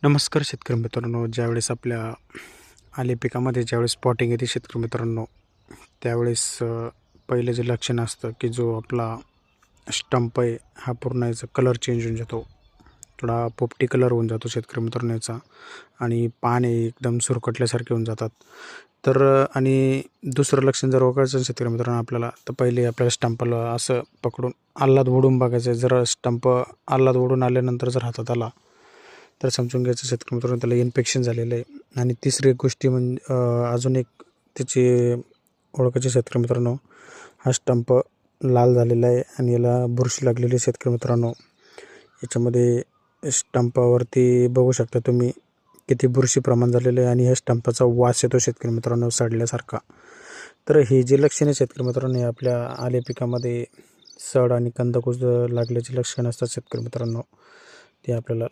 नमस्कार शेतकरी मित्रांनो. ज्यावेळेस आपल्या आले पिकामध्ये ज्यावेळेस स्पॉटिंग येते शेतकरी मित्रांनो, त्यावेळेस पहिलं जे लक्षण असतं की जो आपला स्टंप आहे हा पूर्ण याचा कलर चेंज होऊन जातो. थोडा पोपटी कलर होऊन जातो शेतकरी मित्रांनो याचा, आणि पान हे एकदम सुरकटल्यासारखे होऊन जातात. तर आणि दुसरं लक्षण जर ओळखायचं असेल शेतकरी मित्रांनो आपल्याला, तर पहिले आपल्याला स्टंपाला असं पकडून आल्हाद ओढून बघायचं आहे. जर स्टंप आल्हाद ओढून आल्यानंतर जर हातात आला तर समजून घ्यायचं शेतकरी मित्रांनो त्याला इन्फेक्शन झालेलं आहे. आणि तिसरी एक गोष्टी म्हणजे अजून एक त्याची ओळखायची शेतकरी मित्रांनो, हा स्टंप लाल झालेला आहे आणि याला बुरशी लागलेली आहे शेतकरी मित्रांनो. याच्यामध्ये स्टंपावरती बघू शकता तुम्ही किती बुरशी प्रमाण झालेलं आहे, आणि ह्या स्टंपाचा वास येतो शेतकरी मित्रांनो सडल्यासारखा. तर हे जे लक्षणे शेतकरी मित्रांनो हे आपल्या आले पिकामध्ये सड आणि कंदकुज लागल्याचे लक्षण असतात शेतकरी मित्रांनो, ते आपल्याला